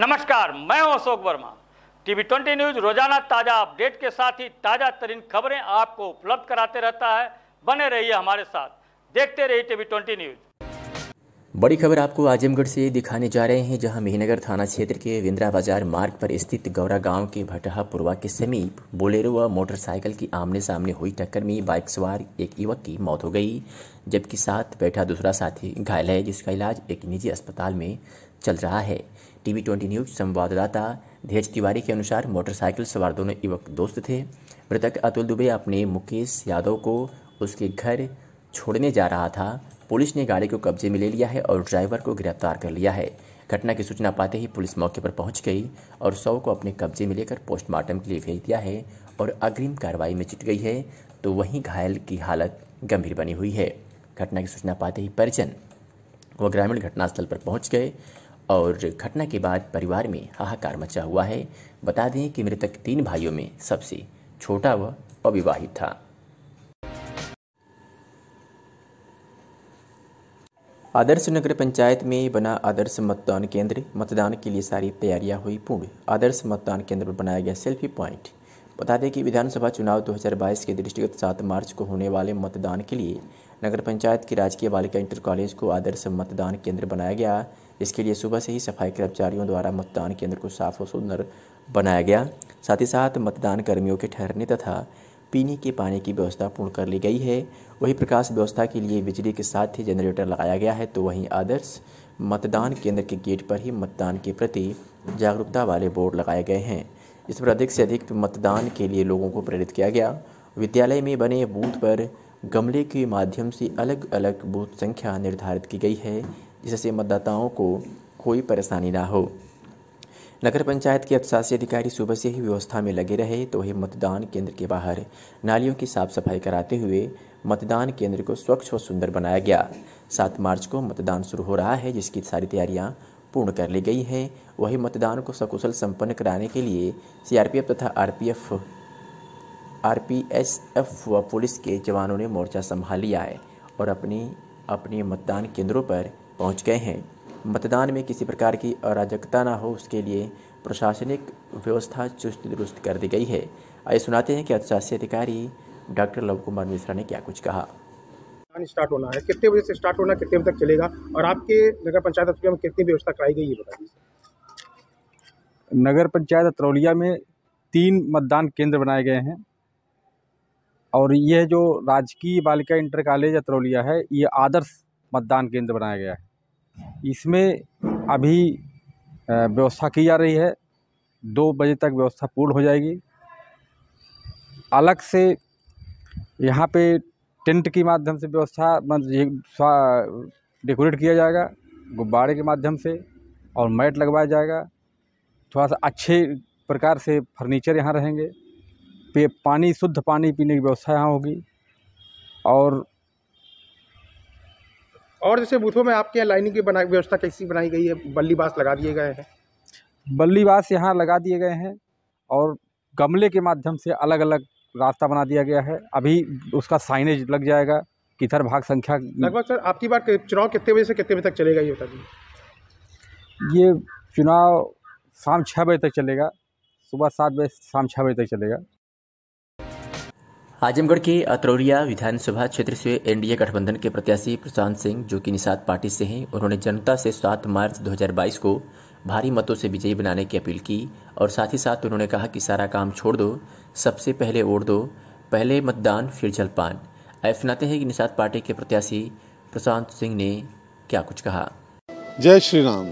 नमस्कार, मैं हूं अशोक वर्मा। टीवी 20 न्यूज रोजाना ताजा अपडेट के साथ ही ताजा तरीन खबरें आपको उपलब्ध कराते रहता है। बने रहिए हमारे साथ, देखते रहिए टीवी 20 न्यूज। बड़ी खबर आपको आजमगढ़ से दिखाने जा रहे हैं, जहां मेहनगर थाना क्षेत्र के विंद्रा बाजार मार्ग पर स्थित गौरा गांव के भटहा पुरवा के समीप बोलेरो व मोटरसाइकिल की आमने सामने हुई टक्कर में बाइक सवार एक युवक की मौत हो गई, जबकि साथ बैठा दूसरा साथी घायल है, जिसका इलाज एक निजी अस्पताल में चल रहा है। टीवी 20 न्यूज संवाददाता धीरज तिवारी के अनुसार मोटरसाइकिल सवार दोनों युवक दोस्त थे। मृतक अतुल दुबे अपने मुकेश यादव को उसके घर छोड़ने जा रहा था। पुलिस ने गाड़ी को कब्जे में ले लिया है और ड्राइवर को गिरफ्तार कर लिया है। घटना की सूचना पाते ही पुलिस मौके पर पहुंच गई और शव को अपने कब्जे में लेकर पोस्टमार्टम के लिए भेज दिया है और अग्रिम कार्रवाई में जुट गई है, तो वहीं घायल की हालत गंभीर बनी हुई है। घटना की सूचना पाते ही परिजन व ग्रामीण घटनास्थल पर पहुंच गए और घटना के बाद परिवार में हाहाकार मचा हुआ है। बता दें कि मृतक 3 भाइयों में सबसे छोटा व अविवाहित था। आदर्श नगर पंचायत में बना आदर्श मतदान केंद्र। मतदान के लिए सारी तैयारियां हुई पूर्ण। आदर्श मतदान केंद्र पर बनाया गया सेल्फी पॉइंट। बता दें कि विधानसभा चुनाव 2022 के दृष्टिगत 7 मार्च को होने वाले मतदान के लिए नगर पंचायत की राजकीय बालिका इंटर कॉलेज को आदर्श मतदान केंद्र बनाया गया। इसके लिए सुबह से ही सफाई कर्मचारियों द्वारा मतदान केंद्र को साफ और सुंदर बनाया गया। साथ ही साथ मतदान कर्मियों के ठहरने तथा पीने के पानी की व्यवस्था पूर्ण कर ली गई है। वहीं प्रकाश व्यवस्था के लिए बिजली के साथ ही जनरेटर लगाया गया है। तो वहीं आदर्श मतदान केंद्र के गेट पर ही मतदान के प्रति जागरूकता वाले बोर्ड लगाए गए हैं। इस पर अधिक से अधिक मतदान के लिए लोगों को प्रेरित किया गया। विद्यालय में बने बूथ पर गमले के माध्यम से अलग अलग बूथ संख्या निर्धारित की गई है, जिससे मतदाताओं को कोई परेशानी ना हो। नगर पंचायत के अफसासी अधिकारी सुबह से ही व्यवस्था में लगे रहे, तो वही मतदान केंद्र के बाहर नालियों की साफ सफाई कराते हुए मतदान केंद्र को स्वच्छ और सुंदर बनाया गया। 7 मार्च को मतदान शुरू हो रहा है, जिसकी सारी तैयारियां पूर्ण कर ली गई हैं। वही मतदान को सकुशल संपन्न कराने के लिए सीआरपीएफ तथा आरपीएसएफ व पुलिस के जवानों ने मोर्चा संभाल लिया है और अपने मतदान केंद्रों पर पहुंच गए हैं। मतदान में किसी प्रकार की अराजकता न हो, उसके लिए प्रशासनिक व्यवस्था चुस्त दुरुस्त कर दी गई है। आइए सुनाते हैं कि अफसासी अधिकारी डॉक्टर लव कुमार मिश्रा ने क्या कुछ कहा। स्टार्ट होना है, कितने बजे से स्टार्ट होना, कितने बजे तक चलेगा और आपके नगर पंचायत अतरौलिया में कितनी व्यवस्था कराई गई है, बता दीजिए। नगर पंचायत अतरौलिया में 3 मतदान केंद्र बनाए गए हैं और यह जो राजकीय बालिका इंटर कॉलेज अतरौलिया है, ये आदर्श मतदान केंद्र बनाया गया है। इसमें अभी व्यवस्था की जा रही है। 2 बजे तक व्यवस्था पूर्ण हो जाएगी। अलग से यहाँ पे टेंट के माध्यम से व्यवस्था डेकोरेट किया जाएगा, गुब्बारे के माध्यम से, और मैट लगवाया जाएगा। थोड़ा सा अच्छे प्रकार से फर्नीचर यहाँ रहेंगे। पानी, शुद्ध पानी पीने की व्यवस्था यहाँ होगी। और जैसे बूथों में आपके यहाँ लाइनिंग की व्यवस्था कैसी बनाई गई है? बल्ली बास लगा दिए गए हैं? बल्ली बास यहाँ लगा दिए गए हैं और गमले के माध्यम से अलग अलग रास्ता बना दिया गया है। अभी उसका साइनेज लग जाएगा, किधर भाग संख्या। लगभग सर आपकी बार चुनाव कितने बजे से कितने बजे तक चलेगा, ये बता दीजिए। ये चुनाव शाम 6 बजे तक चलेगा, सुबह 7 बजे शाम 6 बजे तक चलेगा। आजमगढ़ के अतरौलिया विधानसभा क्षेत्र से एनडीए गठबंधन के प्रत्याशी प्रशांत सिंह, जो कि निषाद पार्टी से हैं, उन्होंने जनता से 7 मार्च 2022 को भारी मतों से विजयी बनाने की अपील की और साथ ही साथ उन्होंने कहा कि सारा काम छोड़ दो, सबसे पहले वोट दो, पहले मतदान फिर जलपान। आइए सुनाते हैं कि निषाद पार्टी के प्रत्याशी प्रशांत सिंह ने क्या कुछ कहा। जय श्री राम।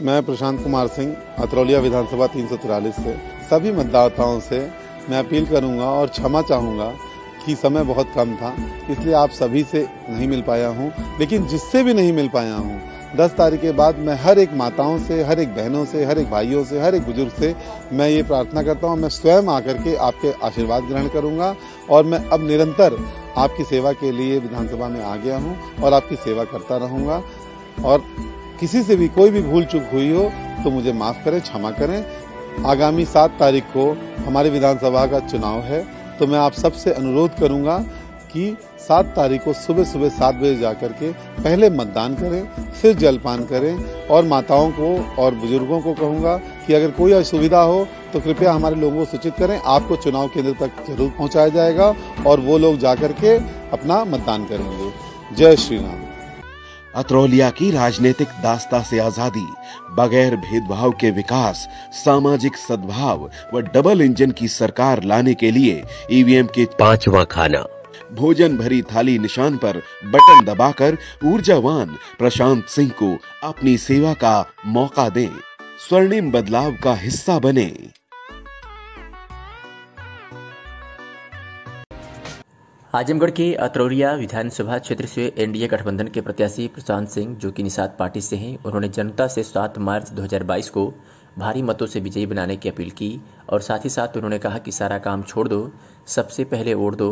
मैं प्रशांत कुमार सिंह, अतरौलिया विधानसभा 343 से सभी मतदाताओं से मैं अपील करूंगा और क्षमा चाहूंगा कि समय बहुत कम था, इसलिए आप सभी से नहीं मिल पाया हूं। लेकिन जिससे भी नहीं मिल पाया हूं, 10 तारीख के बाद मैं हर एक माताओं से, हर एक बहनों से, हर एक भाइयों से, हर एक बुजुर्ग से मैं ये प्रार्थना करता हूं, मैं स्वयं आकर के आपके आशीर्वाद ग्रहण करूंगा और मैं अब निरंतर आपकी सेवा के लिए विधानसभा में आ गया हूं और आपकी सेवा करता रहूंगा। और किसी से भी कोई भी भूल चूक हुई हो तो मुझे माफ करें, क्षमा करें। आगामी 7 तारीख को हमारे विधानसभा का चुनाव है, तो मैं आप सबसे अनुरोध करूंगा कि 7 तारीख को सुबह सुबह 7 बजे जाकर के पहले मतदान करें, फिर जलपान करें। और माताओं को और बुजुर्गों को कहूँगा कि अगर कोई असुविधा हो तो कृपया हमारे लोगों को सूचित करें। आपको चुनाव केंद्र तक जरूर पहुंचाया जाएगा और वो लोग जाकर के अपना मतदान करेंगे। जय श्री राम। अतरौलिया की राजनीतिक दास्ता से आजादी, बगैर भेदभाव के विकास, सामाजिक सद्भाव व डबल इंजन की सरकार लाने के लिए ईवीएम के 5वां खाना, भोजन भरी थाली निशान पर बटन दबाकर ऊर्जावान प्रशांत सिंह को अपनी सेवा का मौका दें, स्वर्णिम बदलाव का हिस्सा बने। आजमगढ़ के अतरौलिया विधानसभा क्षेत्र से एनडीए गठबंधन के प्रत्याशी प्रशांत सिंह, जो कि निषाद पार्टी से हैं, उन्होंने जनता से 7 मार्च 2022 को भारी मतों से विजयी बनाने की अपील की और साथ ही साथ उन्होंने कहा कि सारा काम छोड़ दो, सबसे पहले वोट दो,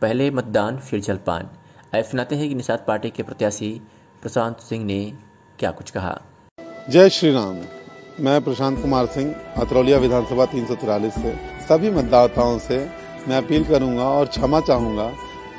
पहले मतदान फिर जलपान। आइए सुनाते हैं कि निषाद पार्टी के प्रत्याशी प्रशांत सिंह ने क्या कुछ कहा। जय श्री राम। मैं प्रशांत कुमार सिंह, अतरौलिया विधानसभा 343 से सभी मतदाताओं से मैं अपील करूंगा और क्षमा चाहूंगा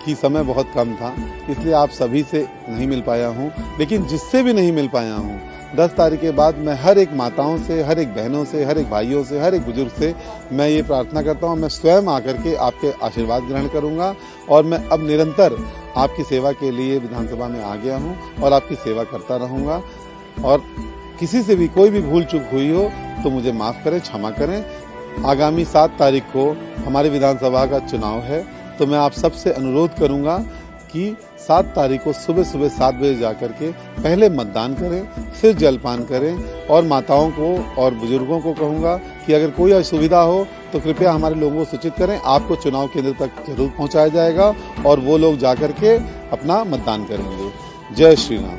कि समय बहुत कम था, इसलिए आप सभी से नहीं मिल पाया हूं। लेकिन जिससे भी नहीं मिल पाया हूं, 10 तारीख के बाद मैं हर एक माताओं से, हर एक बहनों से, हर एक भाइयों से, हर एक बुजुर्ग से मैं ये प्रार्थना करता हूं, मैं स्वयं आकर के आपके आशीर्वाद ग्रहण करूंगा। और मैं अब निरंतर आपकी सेवा के लिए विधानसभा में आ गया हूं और आपकी सेवा करता रहूंगा। और किसी से भी कोई भी भूल चूक हुई हो तो मुझे माफ करें, क्षमा करें। आगामी 7 तारीख को हमारे विधानसभा का चुनाव है, तो मैं आप सबसे अनुरोध करूंगा कि 7 तारीख को सुबह सुबह 7 बजे जाकर के पहले मतदान करें, फिर जलपान करें। और माताओं को और बुजुर्गों को कहूँगा कि अगर कोई असुविधा हो तो कृपया हमारे लोगों को सूचित करें। आपको चुनाव केंद्र तक जरूर पहुंचाया जाएगा और वो लोग जाकर के अपना मतदान करेंगे। जय श्री राम।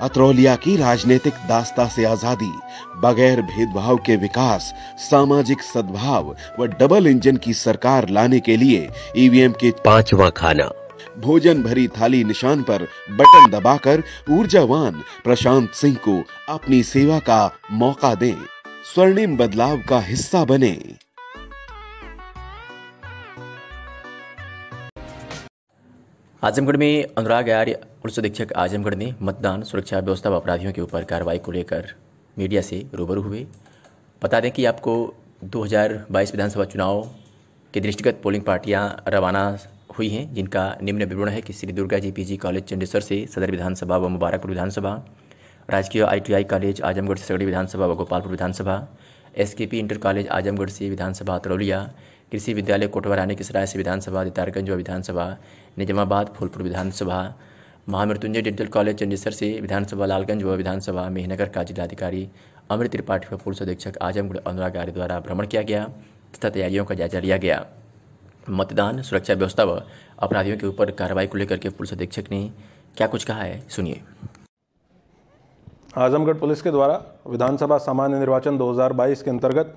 अतरौलिया की राजनीतिक दास्ता से आजादी, बगैर भेदभाव के विकास, सामाजिक सद्भाव व डबल इंजन की सरकार लाने के लिए ईवीएम के 5वां खाना, भोजन भरी थाली निशान पर बटन दबाकर ऊर्जावान प्रशांत सिंह को अपनी सेवा का मौका दें, स्वर्णिम बदलाव का हिस्सा बने। आजमगढ़ में अनुराग आर्य पुलिस अधीक्षक आजमगढ़ ने मतदान सुरक्षा व्यवस्था व अपराधियों के ऊपर कार्रवाई को लेकर मीडिया से रूबरू हुए। बता दें कि आपको 2022 विधानसभा चुनाव के दृष्टिगत पोलिंग पार्टियां रवाना हुई हैं, जिनका निम्न विवरण है कि श्री दुर्गा जी पीजी कॉलेज चंडेसर से सदर विधानसभा व मुबारकपुर विधानसभा, राजकीय ITI कॉलेज आजमगढ़ से सगड़ी विधानसभा व गोपालपुर विधानसभा, SKP इंटर कॉलेज आजमगढ़ से विधानसभा अतरौलिया, कृषि विद्यालय कोटवा रानी की सराय से विधानसभा दितारगंज व विधानसभा, निजामाबाद फूलपुर विधानसभा, महामृत्युंजय डेंटल कॉलेज चंडेसर से विधानसभा लालगंज व विधानसभा मेहनगर का जिलाधिकारी अमृत त्रिपाठी व पुलिस अधीक्षक आजमगढ़ अनुराग आर्य द्वारा भ्रमण किया गया तथा तैयारियों का जायजा लिया गया। मतदान सुरक्षा व्यवस्था व अपराधियों के ऊपर कार्रवाई को लेकर के पुलिस अधीक्षक ने क्या कुछ कहा है, सुनिए। आजमगढ़ पुलिस के द्वारा विधानसभा सामान्य निर्वाचन 2022 के अंतर्गत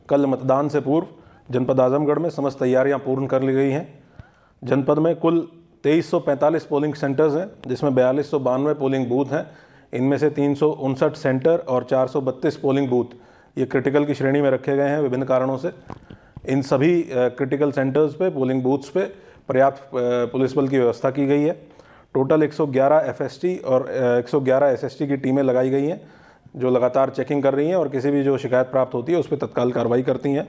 कल मतदान से पूर्व जनपद आजमगढ़ में समस्त तैयारियां पूर्ण कर ली गई हैं। जनपद में कुल 2345 पोलिंग सेंटर्स हैं, जिसमें 4292 पोलिंग बूथ हैं। इनमें से 359 सेंटर और 432 पोलिंग बूथ ये क्रिटिकल की श्रेणी में रखे गए हैं विभिन्न कारणों से। इन सभी क्रिटिकल सेंटर्स पे, पोलिंग बूथ्स पे पर्याप्त पुलिस बल की व्यवस्था की गई है। टोटल 111 FST और 111 SST की टीमें लगाई गई हैं, जो लगातार चेकिंग कर रही हैं और किसी भी जो शिकायत प्राप्त होती है उस पर तत्काल कार्रवाई करती हैं।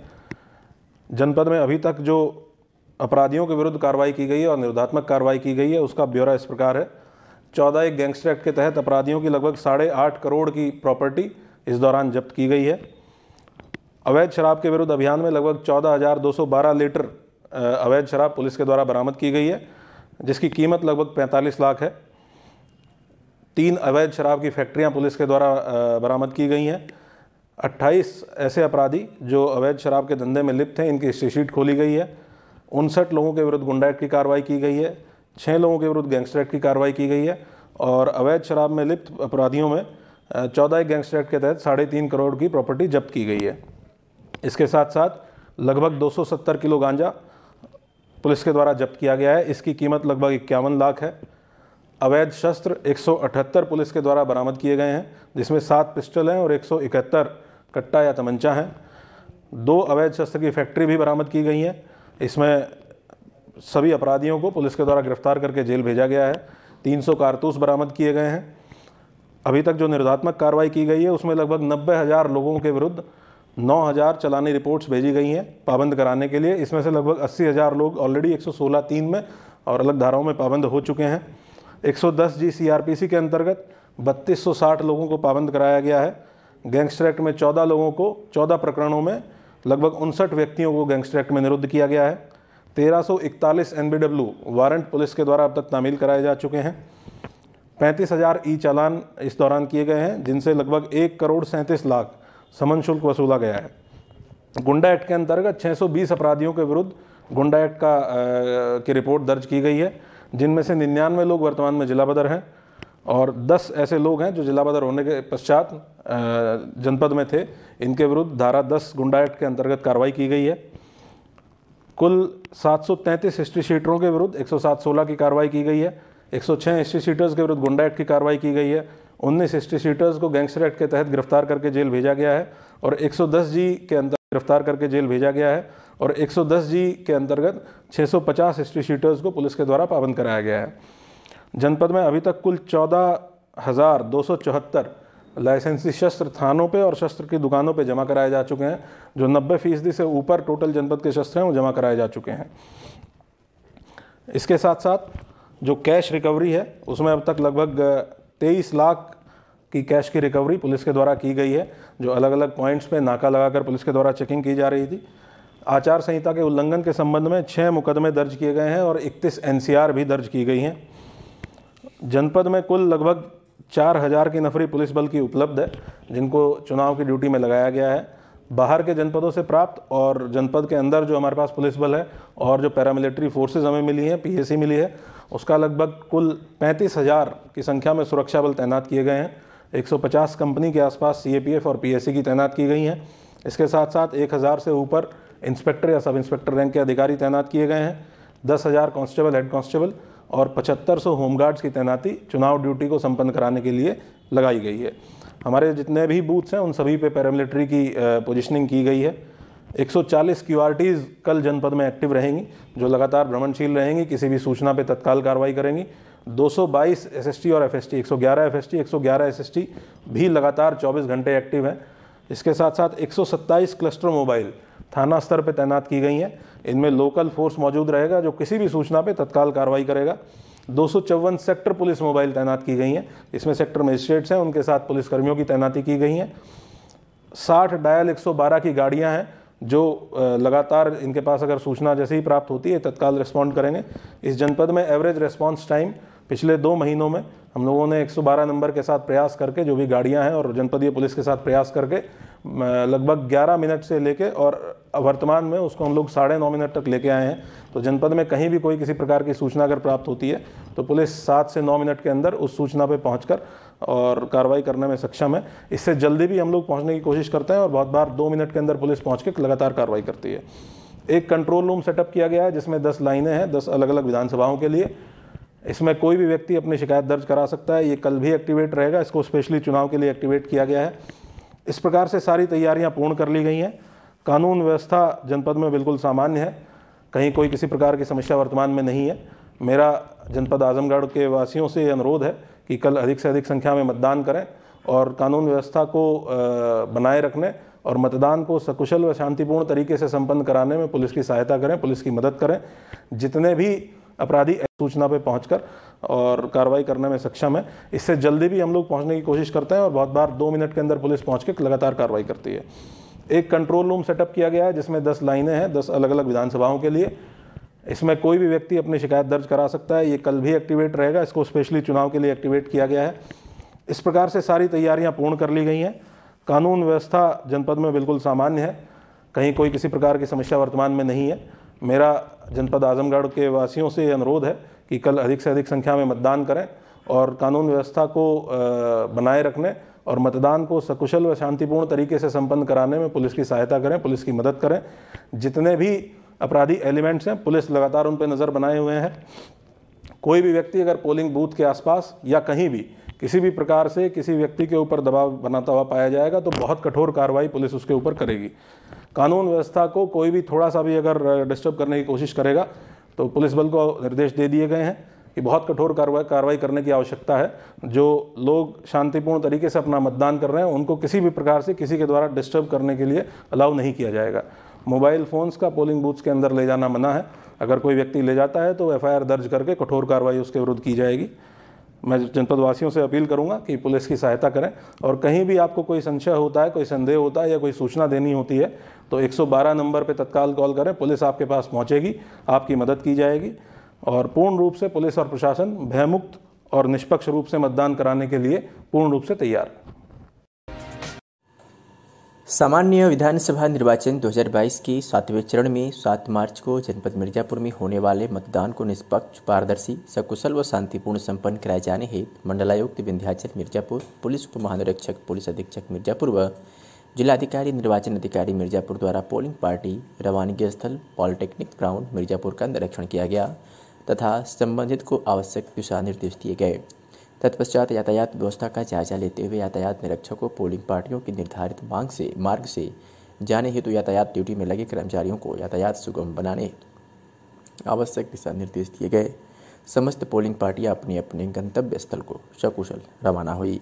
जनपद में अभी तक जो अपराधियों के विरुद्ध कार्रवाई की गई है और निरोधात्मक कार्रवाई की गई है, उसका ब्यौरा इस प्रकार है। 14 गैंगस्टर एक्ट के तहत अपराधियों की लगभग 8.5 करोड़ की प्रॉपर्टी इस दौरान जब्त की गई है। अवैध शराब के विरुद्ध अभियान में लगभग 14,212 लीटर अवैध शराब पुलिस के द्वारा बरामद की गई है, जिसकी कीमत लगभग 45 लाख है। 3 अवैध शराब की फैक्ट्रियां पुलिस के द्वारा बरामद की गई हैं। 28 ऐसे अपराधी जो अवैध शराब के धंधे में लिप्त हैं, इनकी हिस्ट्री शीट खोली गई है। 59 लोगों के विरुद्ध गुंडा एक्ट की कार्रवाई की गई है। 6 लोगों के विरुद्ध गैंगस्टर एक्ट की कार्रवाई की गई है और अवैध शराब में लिप्त अपराधियों में 14 गैंगस्टर एक्ट के तहत 3.5 करोड़ की प्रॉपर्टी जब्त की गई है। इसके साथ साथ लगभग 270 किलो गांजा पुलिस के द्वारा जब्त किया गया है। इसकी कीमत लगभग 51 लाख है। अवैध शस्त्र 178 पुलिस के द्वारा बरामद किए गए हैं, जिसमें 7 पिस्टल हैं और 171 कट्टा या तमंचा हैं। 2 अवैध शस्त्र की फैक्ट्री भी बरामद की गई है। इसमें सभी अपराधियों को पुलिस के द्वारा गिरफ्तार करके जेल भेजा गया है। 300 कारतूस बरामद किए गए हैं। अभी तक जो निरोधात्मक कार्रवाई की गई है उसमें लगभग 90,000 लोगों के विरुद्ध 9,000 चालानी रिपोर्ट्स भेजी गई हैं पाबंद कराने के लिए। इसमें से लगभग 80,000 लोग ऑलरेडी 116(3) में और अलग धाराओं में पाबंद हो चुके हैं। 110G CRPC के अंतर्गत 3260 लोगों को पाबंद कराया गया है। गैंगस्टर एक्ट में 14 लोगों को 14 प्रकरणों में लगभग 59 व्यक्तियों को गैंगस्टर एक्ट में निरुद्ध किया गया है। 1341 NBW वारंट पुलिस के द्वारा अब तक तामील कराए जा चुके हैं। 35,000 ई चालान इस दौरान किए गए हैं, जिनसे लगभग 1,37,00,000 समन शुल्क वसूला गया है। गुंडा एक्ट के अंतर्गत 620 अपराधियों के विरुद्ध गुंडा एक्ट की रिपोर्ट दर्ज की गई है, जिनमें से 99 लोग वर्तमान में जिला बदर हैं और 10 ऐसे लोग हैं जो जिला बदर होने के पश्चात जनपद में थे। इनके विरुद्ध धारा 10 गुंडा एक्ट के अंतर्गत कार्रवाई की गई है। कुल 733 हिस्ट्री शीटरों के विरुद्ध 107/16 की कार्रवाई की गई है। 106 हिस्ट्री शीटर्स के विरुद्ध गुंडा एक्ट की कार्रवाई की गई है। 19 हिस्ट्री शीटर्स को गैंगस्टर एक्ट के तहत गिरफ्तार करके जेल भेजा गया है और 110G के अंतर्गत गिरफ्तार करके जेल भेजा गया है और 110G के अंतर्गत 650 हिस्ट्री शीटर्स को पुलिस के द्वारा पाबंद कराया गया है। जनपद में अभी तक कुल 14,274 लाइसेंसी शस्त्र थानों पे और शस्त्र की दुकानों पे जमा कराए जा चुके हैं, जो 90% से ऊपर टोटल जनपद के शस्त्र हैं वो जमा कराए जा चुके हैं। इसके साथ साथ जो कैश रिकवरी है उसमें अब तक लगभग 23 लाख की कैश की रिकवरी पुलिस के द्वारा की गई है, जो अलग अलग पॉइंट्स पे नाका लगाकर पुलिस के द्वारा चेकिंग की जा रही थी। आचार संहिता के उल्लंघन के संबंध में 6 मुकदमे दर्ज किए गए हैं और 31 NCR भी दर्ज की गई हैं। जनपद में कुल लगभग 4,000 की नफरी पुलिस बल की उपलब्ध है, जिनको चुनाव की ड्यूटी में लगाया गया है। बाहर के जनपदों से प्राप्त और जनपद के अंदर जो हमारे पास पुलिस बल है और जो पैरामिलिट्री फोर्सेज हमें मिली हैं, PAC मिली है, उसका लगभग कुल 35,000 की संख्या में सुरक्षा बल तैनात किए गए हैं। 150 कंपनी के आसपास CAPF और PAC की तैनात की गई हैं। इसके साथ साथ 1,000 से ऊपर इंस्पेक्टर या सब इंस्पेक्टर रैंक के अधिकारी तैनात किए गए हैं। 10,000 कांस्टेबल, हेड कांस्टेबल और 7500 होमगार्ड्स की तैनाती चुनाव ड्यूटी को संपन्न कराने के लिए लगाई गई है। हमारे जितने भी बूथ्स हैं उन सभी पे पैरामिलिट्री की पोजीशनिंग की गई है। 140 QRTs कल जनपद में एक्टिव रहेंगी, जो लगातार भ्रमणशील रहेंगी, किसी भी सूचना पे तत्काल कार्रवाई करेंगी। 222 SST और FST, 111 FST, 111 SST भी लगातार 24 घंटे एक्टिव हैं। इसके साथ साथ 127 क्लस्टर मोबाइल थाना स्तर पर तैनात की गई हैं। इनमें लोकल फोर्स मौजूद रहेगा जो किसी भी सूचना पे तत्काल कार्रवाई करेगा। 254 सेक्टर पुलिस मोबाइल तैनात की गई हैं। इसमें सेक्टर मजिस्ट्रेट्स हैं, उनके साथ पुलिसकर्मियों की तैनाती की गई हैं। 60 डायल 112 की गाड़ियां हैं, जो लगातार इनके पास अगर सूचना जैसे ही प्राप्त होती है तत्काल रिस्पॉन्ड करेंगे। इस जनपद में एवरेज रिस्पॉन्स टाइम पिछले 2 महीनों में हम लोगों ने 112 नंबर के साथ प्रयास करके, जो भी गाड़ियां हैं और जनपदीय पुलिस के साथ प्रयास करके लगभग 11 मिनट से लेके और वर्तमान में उसको हम लोग 9.5 मिनट तक लेके आए हैं। तो जनपद में कहीं भी कोई किसी प्रकार की सूचना अगर प्राप्त होती है तो पुलिस 7 से 9 मिनट के अंदर उस सूचना पे पहुंचकर और कार्रवाई करने में सक्षम है। इससे जल्दी भी हम लोग पहुंचने की कोशिश करते हैं और बहुत बार 2 मिनट के अंदर पुलिस पहुंच के लगातार कार्रवाई करती है। एक कंट्रोल रूम सेटअप किया गया है, जिसमें 10 लाइनें हैं 10 अलग अलग विधानसभाओं के लिए। इसमें कोई भी व्यक्ति अपनी शिकायत दर्ज करा सकता है। ये कल भी एक्टिवेट रहेगा, इसको स्पेशली चुनाव के लिए एक्टिवेट किया गया है। इस प्रकार से सारी तैयारियां पूर्ण कर ली गई हैं। कानून व्यवस्था जनपद में बिल्कुल सामान्य है, कहीं कोई किसी प्रकार की समस्या वर्तमान में नहीं है। मेरा जनपद आजमगढ़ के वासियों से अनुरोध है कि कल अधिक से अधिक संख्या में मतदान करें और कानून व्यवस्था को बनाए रखने और मतदान को सकुशल व शांतिपूर्ण तरीके से संपन्न कराने में पुलिस की सहायता करें, पुलिस की मदद करें। जितने भी अपराधी सूचना पे पहुंचकर और कार्रवाई करने में सक्षम है, इससे जल्दी भी हम लोग पहुंचने की कोशिश करते हैं और बहुत बार 2 मिनट के अंदर पुलिस पहुंच के लगातार कार्रवाई करती है। एक कंट्रोल रूम सेटअप किया गया है, जिसमें 10 लाइनें हैं 10 अलग अलग विधानसभाओं के लिए। इसमें कोई भी व्यक्ति अपनी शिकायत दर्ज करा सकता है। ये कल भी एक्टिवेट रहेगा, इसको स्पेशली चुनाव के लिए एक्टिवेट किया गया है। इस प्रकार से सारी तैयारियां पूर्ण कर ली गई हैं। कानून व्यवस्था जनपद में बिल्कुल सामान्य है, कहीं कोई किसी प्रकार की समस्या वर्तमान में नहीं है। मेरा जनपद आजमगढ़ के वासियों से अनुरोध है कि कल अधिक से अधिक संख्या में मतदान करें और कानून व्यवस्था को बनाए रखने और मतदान को सकुशल व शांतिपूर्ण तरीके से संपन्न कराने में पुलिस की सहायता करें, पुलिस की मदद करें। जितने भी अपराधी एलिमेंट्स हैं, पुलिस लगातार उन पर नज़र बनाए हुए हैं। कोई भी व्यक्ति अगर पोलिंग बूथ के आसपास या कहीं भी किसी भी प्रकार से किसी व्यक्ति के ऊपर दबाव बनाता हुआ पाया जाएगा तो बहुत कठोर कार्रवाई पुलिस उसके ऊपर करेगी। कानून व्यवस्था को कोई भी थोड़ा सा भी अगर डिस्टर्ब करने की कोशिश करेगा तो पुलिस बल को निर्देश दे दिए गए हैं कि बहुत कठोर कार्रवाई करने की आवश्यकता है। जो लोग शांतिपूर्ण तरीके से अपना मतदान कर रहे हैं उनको किसी भी प्रकार से किसी के द्वारा डिस्टर्ब करने के लिए अलाउ नहीं किया जाएगा। मोबाइल फ़ोन्स का पोलिंग बूथ्स के अंदर ले जाना मना है। अगर कोई व्यक्ति ले जाता है तो FIR दर्ज करके कठोर कार्रवाई उसके विरुद्ध की जाएगी। मैं जनपद वासियों से अपील करूंगा कि पुलिस की सहायता करें और कहीं भी आपको कोई संशय होता है, कोई संदेह होता है या कोई सूचना देनी होती है तो 112 नंबर पर तत्काल कॉल करें। पुलिस आपके पास पहुंचेगी, आपकी मदद की जाएगी और पूर्ण रूप से पुलिस और प्रशासन भयमुक्त और निष्पक्ष रूप से मतदान कराने के लिए पूर्ण रूप से तैयार है। सामान्य विधानसभा निर्वाचन 2022 के 7वें चरण में 7 मार्च को जनपद मिर्जापुर में होने वाले मतदान को निष्पक्ष, पारदर्शी, सकुशल व शांतिपूर्ण संपन्न कराए जाने हेतु मंडलायुक्त विंध्याचल मिर्जापुर, पुलिस उप महानिरीक्षक पुलिस अधीक्षक मिर्जापुर व जिलाधिकारी निर्वाचन अधिकारी मिर्जापुर द्वारा पोलिंग पार्टी रवानगी स्थल पॉलिटेक्निक ग्राउंड मिर्जापुर का निरीक्षण किया गया तथा संबंधित को आवश्यक दिशा निर्देश दिए गए। तत्पश्चात यातायात व्यवस्था का जायजा लेते हुए यातायात निरीक्षक को पोलिंग पार्टियों की निर्धारित मार्ग से जाने हेतु यातायात ड्यूटी में लगे कर्मचारियों को यातायात सुगम बनाने हेतु आवश्यक दिशा निर्देश दिए गए। समस्त पोलिंग पार्टियां अपने अपने गंतव्य स्थल को सकुशल रवाना हुई।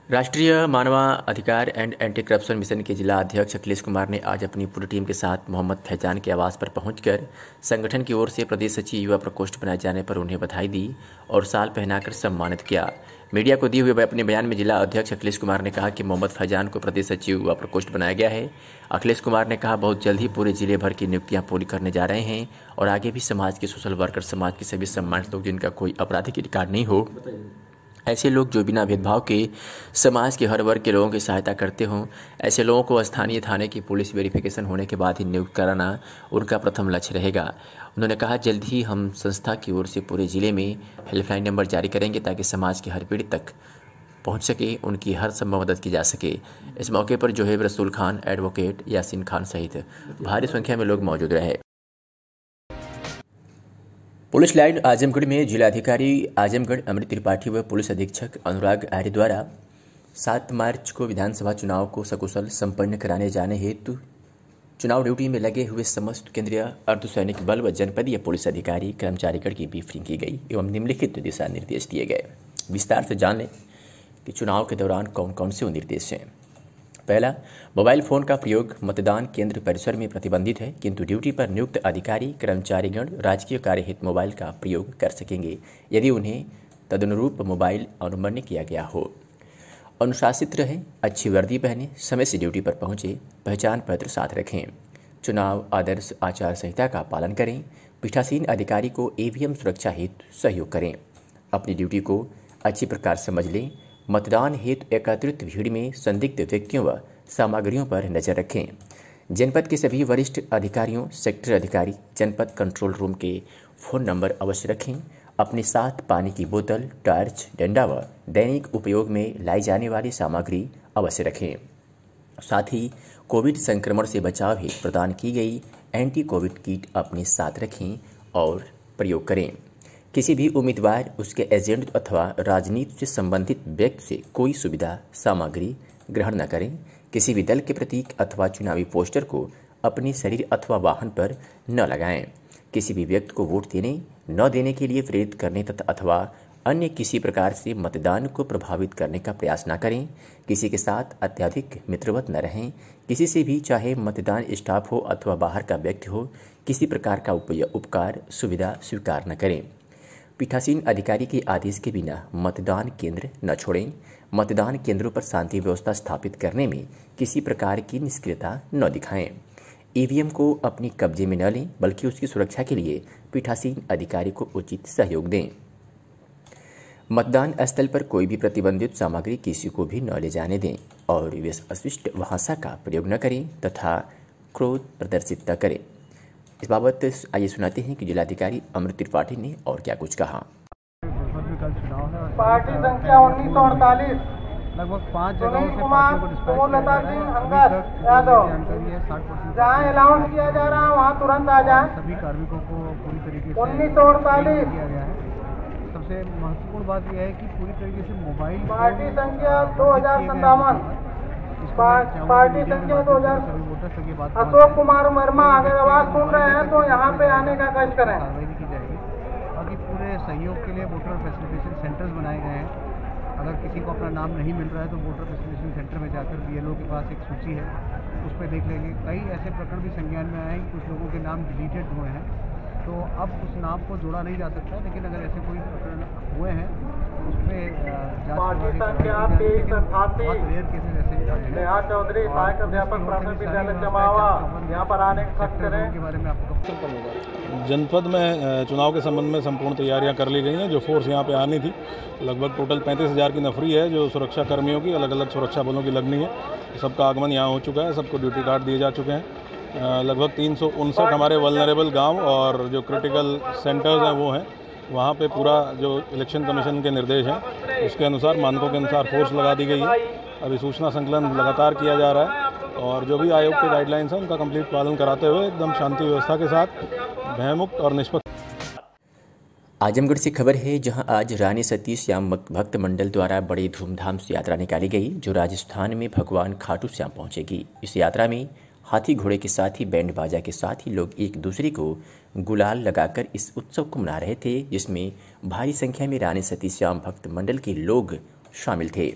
राष्ट्रीय मानवाधिकार एंड एंटी करप्शन मिशन के जिला अध्यक्ष अखिलेश कुमार ने आज अपनी पूरी टीम के साथ मोहम्मद फैजान के आवास पर पहुंचकर संगठन की ओर से प्रदेश सचिव युवा प्रकोष्ठ बनाए जाने पर उन्हें बधाई दी और साल पहनाकर सम्मानित किया। मीडिया को दिए हुए अपने बयान में जिला अध्यक्ष अखिलेश कुमार ने कहा कि मोहम्मद फैजान को प्रदेश सचिव युवा प्रकोष्ठ बनाया गया है। अखिलेश कुमार ने कहा बहुत जल्द ही पूरे जिले भर की नियुक्तियां पूरी करने जा रहे हैं और आगे भी समाज के सोशल वर्कर, समाज के सभी सम्मानित लोग जिनका कोई आपराधिक रिकॉर्ड नहीं हो, ऐसे लोग जो बिना भेदभाव के समाज के हर वर्ग के लोगों की सहायता करते हों, ऐसे लोगों को स्थानीय थाने की पुलिस वेरिफिकेशन होने के बाद ही नियुक्त कराना उनका प्रथम लक्ष्य रहेगा। उन्होंने कहा जल्द ही हम संस्था की ओर से पूरे जिले में हेल्पलाइन नंबर जारी करेंगे ताकि समाज के हर पीड़ित तक पहुंच सके, उनकी हर संभव मदद की जा सके। इस मौके पर जोहेब रसूल खान, एडवोकेट यासीन खान सहित भारी संख्या में लोग मौजूद रहे। पुलिस लाइन आजमगढ़ में जिलाधिकारी आजमगढ़ अमृत त्रिपाठी व पुलिस अधीक्षक अनुराग आर्य द्वारा 7 मार्च को विधानसभा चुनाव को सकुशल संपन्न कराने जाने हेतु चुनाव ड्यूटी में लगे हुए समस्त केंद्रीय अर्धसैनिक बल व जनपदीय पुलिस अधिकारी कर्मचारीगण की ब्रीफिंग की गई एवं निम्नलिखित दिशा निर्देश दिए गए। विस्तार से जान लें कि चुनाव के दौरान कौन कौन से निर्देश हैं। पहला, मोबाइल फ़ोन का प्रयोग मतदान केंद्र परिसर में प्रतिबंधित है, किंतु ड्यूटी पर नियुक्त अधिकारी कर्मचारीगण राजकीय कार्य हेतु मोबाइल का प्रयोग कर सकेंगे यदि उन्हें तदनुरूप मोबाइल अनुमन्य किया गया हो। अनुशासित रहें, अच्छी वर्दी पहने, समय से ड्यूटी पर पहुंचे, पहचान पत्र साथ रखें, चुनाव आदर्श आचार संहिता का पालन करें, पीठासीन अधिकारी को EVM सुरक्षा हेतु सहयोग करें, अपनी ड्यूटी को अच्छी प्रकार समझ लें, मतदान हेतु एकत्रित भीड़ में संदिग्ध व्यक्तियों व सामग्रियों पर नजर रखें। जनपद के सभी वरिष्ठ अधिकारियों, सेक्टर अधिकारी, जनपद कंट्रोल रूम के फ़ोन नंबर अवश्य रखें। अपने साथ पानी की बोतल, टॉर्च, डंडा व दैनिक उपयोग में लाई जाने वाली सामग्री अवश्य रखें। साथ ही कोविड संक्रमण से बचाव हेतु प्रदान की गई एंटी कोविड किट अपने साथ रखें और प्रयोग करें। किसी भी उम्मीदवार, उसके एजेंट अथवा राजनीति से संबंधित व्यक्ति से कोई सुविधा सामग्री ग्रहण न करें। किसी भी दल के प्रतीक अथवा चुनावी पोस्टर को अपने शरीर अथवा वाहन पर न लगाएं। किसी भी व्यक्ति को वोट देने न देने के लिए प्रेरित करने तथा अथवा अन्य किसी प्रकार से मतदान को प्रभावित करने का प्रयास न करें। किसी के साथ अत्यधिक मित्रवत न रहें। किसी से भी, चाहे मतदान स्टाफ हो अथवा बाहर का व्यक्ति हो, किसी प्रकार का उपकार सुविधा स्वीकार न करें। पीठासीन अधिकारी के आदेश के बिना मतदान केंद्र न छोड़ें। मतदान केंद्रों पर शांति व्यवस्था स्थापित करने में किसी प्रकार की निष्क्रियता न दिखाएं। EVM को अपने कब्जे में न लें, बल्कि उसकी सुरक्षा के लिए पीठासीन अधिकारी को उचित सहयोग दें। मतदान स्थल पर कोई भी प्रतिबंधित सामग्री किसी को भी न ले जाने दें और अस्पष्ट भाषा का प्रयोग न करें तथा क्रोध प्रदर्शित न करें। इस बाबत आइए सुनाते हैं कि जिलाधिकारी अमृत त्रिपाठी ने और क्या कुछ कहा। पार्टी संख्या 1948 लगभग 5 सुनील कुमार, सुमोलता सिंह, अंगद यादव। जहाँ अलाउंस किया जा रहा है वहाँ तुरंत आ जाए। सभी कार्मिकों को पूरी तरीके से 1948 किया गया है। सबसे महत्वपूर्ण बात यह है कि पूरी तरीके से मोबाइल पार्टी संख्या 2057 पार्टी संख्या 2000 अशोक कुमार वर्मा, अगर आवाज सुन रहे हैं तो यहाँ पे आने का कष्ट करें। कार्रवाई की जाएगी। बाकी पूरे सहयोग के लिए वोटर फैसिलिटेशन सेंटर्स बनाए गए हैं। अगर किसी को अपना नाम नहीं मिल रहा है तो वोटर फैसिलिटेशन सेंटर में जाकर BLO के पास एक सूची है, उस पर देख लेंगे। कई ऐसे प्रकरण भी संज्ञान में आए हैं कि कुछ लोगों के नाम डिलीटेड हुए हैं, तो अब उस नाम को जोड़ा नहीं जा सकता, लेकिन अगर ऐसे कोई प्रकरण हुए हैं उस पर पार्टी संख्या 2388 रेयर केसेस ऐसे आए हैं। नेहा चौधरी, सहायक अध्यापक प्राथमिक विद्यालय जमावा, यहाँ पर आने का कष्ट करें। के बारे में आपको जनपद में चुनाव के संबंध में संपूर्ण तैयारियां कर ली गई हैं। जो फोर्स यहां पे आनी थी, लगभग टोटल 35,000 की नफरी है जो सुरक्षा कर्मियों की, अलग अलग सुरक्षा बलों की लगनी है। सबका आगमन यहां हो चुका है, सबको ड्यूटी कार्ड दिए जा चुके हैं। लगभग 359 हमारे वल्नरेबल गांव और जो क्रिटिकल सेंटर्स हैं वो हैं, वहाँ पे पूरा जो इलेक्शन कमीशन के निर्देश हैं उसके अनुसार, मानकों के अनुसार फोर्स लगा दी गई है। अभी सूचना संकलन लगातार किया जा रहा है और जो भी आयोग के गाइडलाइंस हैं उनका कंप्लीट पालन कराते हुए एकदम शांति व्यवस्था के साथ भयमुक्त और निष्पक्ष। आजमगढ़ से खबर है, जहां आज रानी सती श्याम भक्त मंडल द्वारा बड़े धूमधाम से यात्रा निकाली गई, जो राजस्थान में भगवान खाटू श्याम पहुंचेगी। इस यात्रा में हाथी घोड़े के साथ ही बैंड बाजा के साथ ही लोग एक दूसरे को गुलाल लगाकर इस उत्सव को मना रहे थे, जिसमें भारी संख्या में रानी सती श्याम भक्त मंडल के लोग शामिल थे।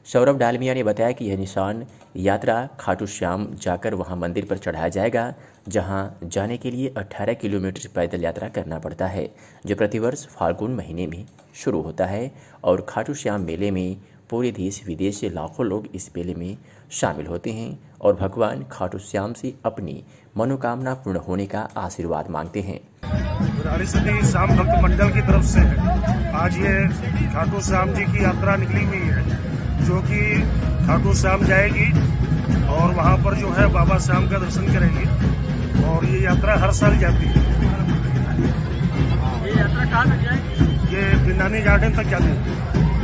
सौरभ डालमिया ने बताया कि यह निशान यात्रा खाटू श्याम जाकर वहां मंदिर पर चढ़ाया जाएगा, जहां जाने के लिए 18 किलोमीटर पैदल यात्रा करना पड़ता है, जो प्रतिवर्ष फाल्गुन महीने में शुरू होता है। और खाटू श्याम मेले में पूरे देश विदेश से लाखों लोग इस मेले में शामिल होते हैं और भगवान खाटू श्याम से अपनी मनोकामना पूर्ण होने का आशीर्वाद मांगते हैं। रानी सती श्याम भक्त मंडल की तरफ से आज ये खाटू श्याम जी की यात्रा निकली हुई है, जो कि खाटू श्याम जाएगी और वहाँ पर जो है बाबा श्याम का दर्शन करेगी। और ये यात्रा हर साल जाती है। ये यात्रा कहाँ तक जाएगी? ये बिनानी गार्डन तक जाती है।